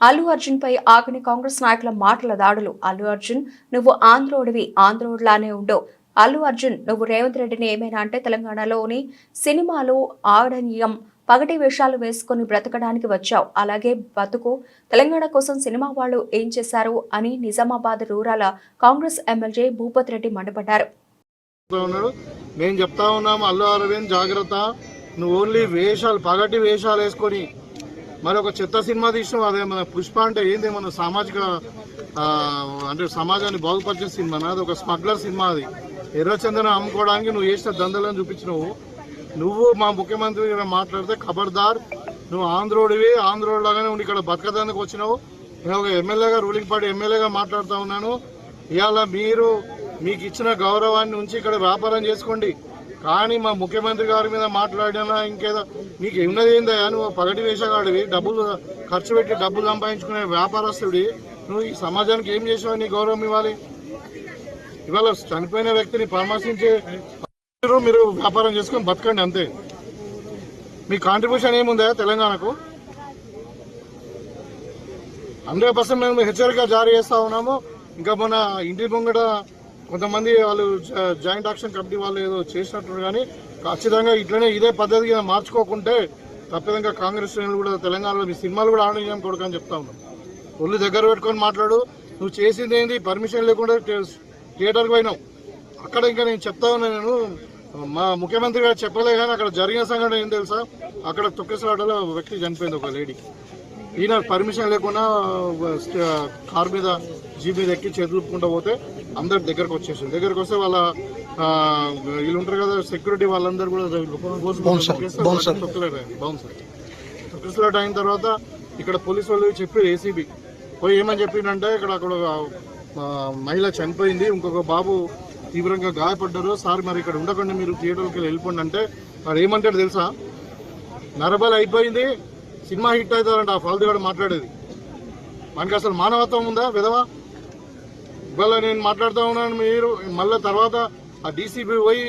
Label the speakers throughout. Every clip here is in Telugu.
Speaker 1: అల్లు అర్జున్ పై ఆగని కాంగ్రెస్ నాయకుల మాటల దాడులు. అల్లు అర్జున్ నువ్వు ఆంధ్రోడివి, ఆంధ్రోడ్లానే ఉండు. అల్లు అర్జున్ నువ్వు రేవంత్ రెడ్డిని ఏమైనా అంటే తెలంగాణలోని సినిమాలు ఆడనీయం, పగటి వేషాలు వేసుకుని బ్రతకడానికి వచ్చావు. అలాగే బతుకు. తెలంగాణ కోసం సినిమా వాళ్ళు ఏం చేశారు అని నిజామాబాద్ రూరల్ కాంగ్రెస్ ఎమ్మెల్యే భూపత్ రెడ్డి మండిపడ్డారు.
Speaker 2: మేము చెప్తా ఉన్నాము, అల్లు అరవింద్ జాగ్రత్త, నువ్వు ఓన్లీ వేషాలు, పగటి వేషాలు వేసుకొని మరి ఒక చెత్త సినిమా తీసినావు. అదే మన పుష్ప అంటే ఏంది, మన సామాజిక అంటే సమాజాన్ని బాగుపరిచే సినిమా, అది ఒక స్మగ్లర్ సినిమా. అది ఎర్రచందనం అమ్ముకోవడానికి నువ్వు చేసిన దందలను చూపించినావు. నువ్వు మా ముఖ్యమంత్రి మాట్లాడితే ఖబర్దార్, నువ్వు ఆంధ్రోడివి, ఆంధ్రోడ్లాగానే ఉండి ఇక్కడ బతకడానికి వచ్చినావు. నేను ఒక ఎమ్మెల్యేగా, రూలింగ్ పార్టీ ఎమ్మెల్యేగా మాట్లాడుతూ ఉన్నాను. ఇవాళ మీకు ఇచ్చిన గౌరవాన్ని ఉంచి ఇక్కడ వ్యాపారం చేసుకోండి. కానీ మా ముఖ్యమంత్రి గారి మీద మాట్లాడినా ఇంకేదో నీకు ఉన్నది ఏందయ్యా, నువ్వు పగటి వేషగాడివి, డబ్బులు ఖర్చు పెట్టి డబ్బులు సంపాదించుకునే వ్యాపారస్తుడి, నువ్వు ఈ సమాజానికి ఏం చేసావు? నీ గౌరవం ఇవ్వాలి. ఇవాళ చనిపోయిన వ్యక్తిని పరామర్శించే మీరు వ్యాపారం చేసుకొని బతకండి, అంతే. మీ కాంట్రిబ్యూషన్ ఏముందా తెలంగాణకు? 100% మేము హెచ్చరిక జారీ చేస్తా ఉన్నాము. ఇంకా మన ఇంటి ముంగట కొంతమంది వాళ్ళు జాయింట్ యాక్షన్ కమిటీ వాళ్ళు ఏదో చేసినట్టు, కానీ ఖచ్చితంగా ఇదే పద్ధతిగా మార్చుకోకుంటే తప్పదంగా కాంగ్రెస్ శ్రేణులు కూడా తెలంగాణలో మీ సినిమాలు కూడా ఆడనీయం కొడుకని చెప్తా ఉన్నాం. ఒళ్ళు దగ్గర పెట్టుకొని మాట్లాడు. నువ్వు చేసింది ఏంది? పర్మిషన్ లేకుండా థియేటర్కి పోయినావు. అక్కడ ఇంకా నేను చెప్తా ఉన్నా, నేను మా ముఖ్యమంత్రి గారు చెప్పలే, కానీ అక్కడ జరిగిన సంఘటన ఏం తెలుసా? అక్కడ తొక్కేసలాటలో వ్యక్తి చనిపోయింది, ఒక లేడీ. ఈయన పర్మిషన్ లేకుండా కార్ మీద జీప్ మీద ఎక్కి చేతులుపుకుంటూ పోతే అందరు దగ్గరకు వచ్చేసారు. దగ్గరకు వస్తే వాళ్ళ వీళ్ళు ఉంటారు కదా సెక్యూరిటీ, వాళ్ళందరూ కూడా తొక్కిసలాట అయిన తర్వాత ఇక్కడ పోలీసు వాళ్ళు చెప్పి ఏసీబీ పోయి ఏమని చెప్పిందంటే, అక్కడ మహిళ చనిపోయింది, ఇంకొక బాబు తీవ్రంగా గాయపడ్డారు సార్, మరి ఇక్కడ ఉండకండి, మీరు థియేటర్కి వెళ్ళిపోండి అంటే వాడు ఏమంటాడు తెలుసా? నరబలి అయిపోయింది, సినిమా హిట్ అవుతారంట ఆ ఫాల్తుగాడు మాట్లాడేది. మనకి అసలు మానవత్వం ఉందా విధవా? ఇవాళ నేను మాట్లాడుతూ ఉన్నాను, మీరు మళ్ళీ తర్వాత ఆ డీసీబీ పోయి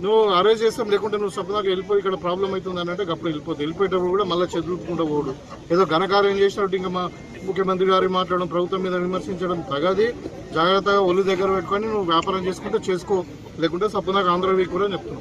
Speaker 2: నువ్వు అరెస్ట్ చేస్తాం, లేకుంటే నువ్వు సపదాకా వెళ్ళిపోయి ఇక్కడ ప్రాబ్లం అవుతుంది అని అంటే అప్పుడు వెళ్ళిపోయేటప్పుడు కూడా మళ్ళీ చదువుకుంటూ పోడు. ఏదో ఘనకార్యం చేసినట్టు ఇంకా మా ముఖ్యమంత్రి గారు మాట్లాడడం, ప్రభుత్వం మీద విమర్శించడం తగది. జాగ్రత్తగా ఒళ్ళు దగ్గర పెట్టుకొని నువ్వు వ్యాపారం చేసుకుంటే చేసుకో, లేకుంటే సపదాకా ఆంధ్ర వీక్ కూడా చెప్తున్నావు.